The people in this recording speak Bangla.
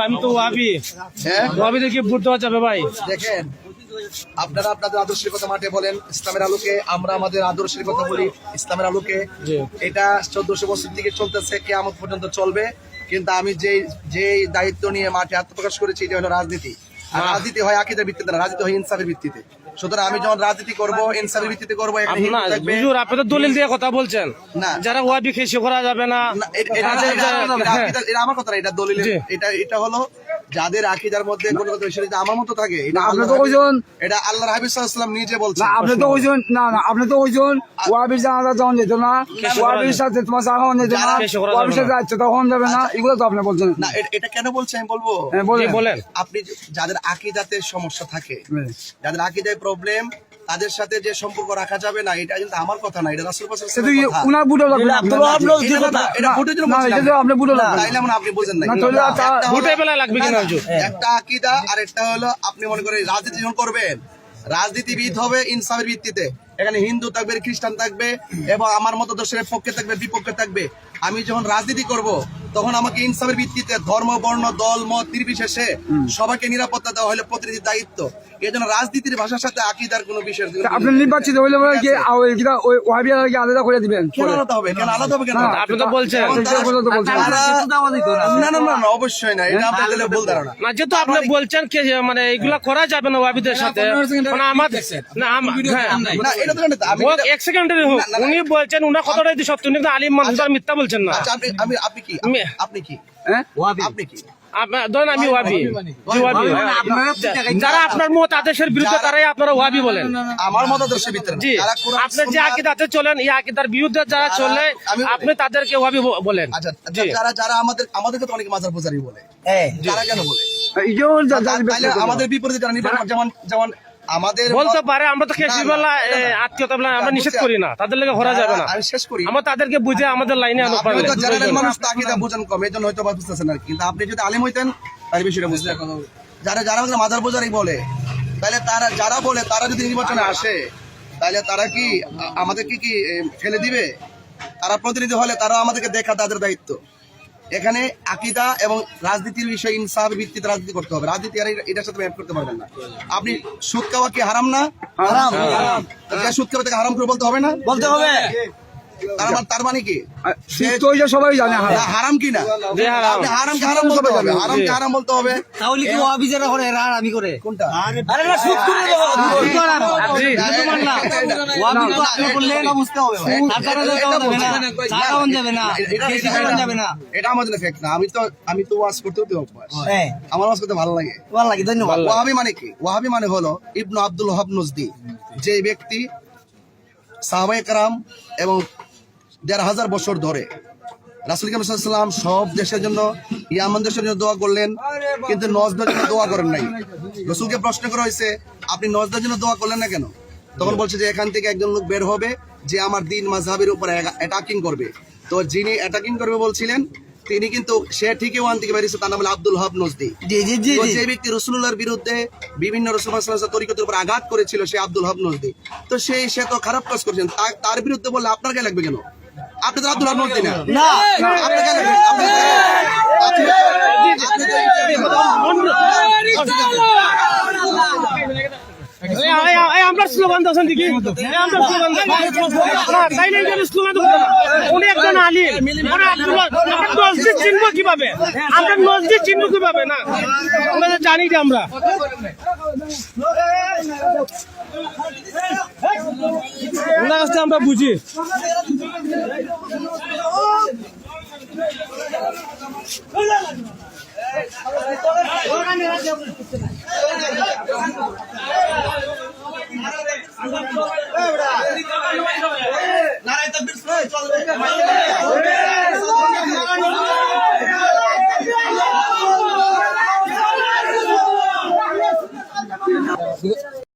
আমি তো ওয়াবি, ওয়াবিদেরকে ভোট দেওয়া যাবে ভাই? দেখেন, আপনারা আপনাদের আদর্শের কথা মাঠে বলেন, ইসলামের আলোকে আমরা আমাদের আদর্শের কথা বলি, ইসলামের আলোকে। এটা 1400 বছর থেকে চলতেছে, কিয়ামত পর্যন্ত চলবে। কিন্তু আমি যে দায়িত্ব নিয়ে মাঠে আত্মপ্রকাশ করেছি, এটা হলো রাজনীতি। আর রাজনীতি হয় আকীদার ভিত্তিতে না, রাজনীতি হয় ইনসাফের ভিত্তিতে। সুতরাং আমি যখন রাজনীতি করবো, ইনসাফের ভিত্তিতে করবো। আপনি তো দলিল দিয়ে কথা বলছেন না, যারা ওয়াবি খেসে করা যাবে না, এটা আমার কথা না, এটা দলিল। এটা হলো যাদের আকীদার মধ্যে কোনো আমার মতো থাকে। এটা আল্লাহর হাবিব সাল্লাল্লাহু আলাইহি ওয়াসাল্লাম নিজে বলছেন। আপনি তো ওইজন না, আপনি তো ওইজন ওয়াবির জানাজা যখন যেত না, ওয়াবির সাথে তোমার সাহায্য যেত না, ওয়াবির সাথে যাচ্ছে তখন যাবে না, এগুলো তো আপনি বলছেন না। এটা কেন বলছেন আমি বলবো। বলেন। আপনি যাদের আকীদাতে সমস্যা থাকে, যাদের আকীদায় প্রবলেম, তাদের সাথে যে সম্পর্ক রাখা যাবে না, এটা কিন্তু আমার কথা না, এটা রাসূল পাক সাল্লাল্লাহু আলাইহি ওয়াসাল্লাম কথা। এটা বুঝে জন্য বলছেন না, আপনি বুঝে না, তাইলে আপনি বুঝেন না। বুঝে বেলা লাগবে কিনা হুজুর? একটা আকীদা আর একটা হলো আপনি মনে করেন রাজনীতি যখন করবেন, রাজনীতিবিদ হবে ইনসাফের ভিত্তিতে। এখানে হিন্দু থাকবে, খ্রিস্টান থাকবে, এবং আমার মতো দর্শকের পক্ষে থাকবে, বিপক্ষে থাকবে। আমি যখন রাজনীতি করব, তখন আমাকে ইনসাফের ভিত্তিতে ধর্ম, বর্ণ, দল, মত নির্বিশেষে সবাইকে নিরাপত্তা দেওয়া হলো প্রতিনিধির দায়িত্ব। এই জন্য রাজনীতির ভাষার সাথে আকীদার কোনো বিষয়। আপনি নির্বাচিত হইলে আলাদা করে দিবেন? কেন আলাদা হবে? কেন আলাদা হবে? কেন আপনি তো বলছেন না না না, অবশ্যই না, এটা আপনাদের ভুল ধারণা। না, যেহেতু আপনি বলছেন মানে এগুলা করা যাবে না ওয়াবিদের সাথে, মানে আমাদের না, এটা তো এক সেকেন্ডারি হোক, উনি বলছেন উনার কথাটাই সত্য, কিন্তু আলিম মানুষ আর মিথ্যা বলছেন না। আপনি কি? আপনি কি? ধরেন আমি ওয়াবি, যারা আপনার মত আদেশের বিরুদ্ধে তারাই আপনারা ওয়াবি বলেন। আমার মত আদেশের বিরুদ্ধে জি, আপনি যে আকীদাতে চলেন, এই আকীদার বিরুদ্ধে যারা চলে, আপনি তাদেরকে ওয়াবি বলেন। আচ্ছা, যারা আমাদেরকে তো অনেকে মাজার পূজারি বলে, যারা কেন বলে? আমাদের বিপরীতে যারা যেমন আমাদের বলতে পারে, আমরা তো খেসিবেলা আত্মীয়তা আমরা নিষেধ করি না, তাদের লেগে করা যাবে না। আমি শেষ করি, আমরা তাদেরকে বুঝে আমাদের লাইনে আনো। মানুষ তাকিদা বুঝেন কম, এই জন্য হয়তো বুঝতেছেন আর কি। কিন্তু আপনি যদি আলেম হইতেন তাহলে বিষয়টা বুঝতেন। যারা মাজার পূজারি বলে, তাহলে যারা বলে তারা যদি নির্বাচনে আসে, তাহলে তারা কি আমাদেরকে কি ফেলে দিবে? তারা প্রতিনিধি হলে তারা আমাদেরকে দেখা তাদের দায়িত্ব। এখানে আকীদা এবং রাজনীতির বিষয়, ইনসাফ ভিত্তিতে রাজনীতি করতে হবে। রাজনীতি আর এটার সাথে অ্যাড করতে পারবেন না। আপনি সুদ খাওয়া কি হারাম না? হারাম। সুদ খাওয়া থেকে হারাম করে বলতে হবে না? বলতে হবে। তার মানে কি সবাই জানে হারাম কি না? হারাম বলতে হবে, হারাম কি হারাম বলতে হবে। তাহলে কি ওয়াবি যারা করে হারামি করে কোনটা? আরে না, সুদ করে দেব, ওয়াবি তো আপনি বললে না, বুঝতে হবে ভাই। আপনারা যাবে না, যাবে না, এটা আমাদের ফ্যাক্ট না। আমি তো ওয়াজ করতে অভ্যাস, আমার ওয়াজ করতে ভালো লাগে। ধন্যবাদ। ওয়াহাবি মানে কি? ওয়াহাবি মানে হলো ইবনু আব্দুল ওয়াহাব নজদি, যে ব্যক্তি সাহাবায়ে কেরাম এবং ১,৫০০ বছর ধরে রাসূল কারীম সাল্লাল্লাহু আলাইহি ওয়াসাল্লাম সব দেশের জন্য, ইয়ামান দেশের জন্য দোয়া করলেন, কিন্তু নজদের জন্য দোয়া করেন নাই। রাসূলকে প্রশ্ন করা হয়েছে, আপনি নজদের জন্য দোয়া করলেন না কেন? তখন বলছে যে এখান থেকে একজন লোক বের হবে যে আমার দ্বীন মাযহাবের উপর অ্যাটাকিং করবে। তো যিনি অ্যাটাকিং করবে বলছিলেন, তিনি কিন্তু সে ঠিকই ওয়ান থেকে বেরিয়েছে, তার নাম হলো আব্দুল ওয়াহাব নজদি। যে ব্যক্তি রাসূলুল্লাহর বিরুদ্ধে বিভিন্ন রাসূলুল্লাহ সাল্লাল্লাহু আলাইহি ওয়াসাল্লাম তরিকতের উপর আঘাত করেছিল, সে আব্দুল ওয়াহাব নজদি। তো সে তো খারাপ কাজ করেছেন, তার বিরুদ্ধে বললে আপনার গায়ে লাগবে কেন? আপনি তো আব্দুল ওয়াহাব নজদি না, আপনার গায়ে লাগবে। আমরা স্লোগান দিচ্ছেন দেখি, আমরা স্লোগান উনি একজন আলিম, মসজিদ চিনব কিভাবে? আমরা মসজিদ চিনব কিভাবে? না, আমরা জানি যে আমরা ওনার কাছে আমরা বুঝি। নারায়ে তাকবীর চলবে।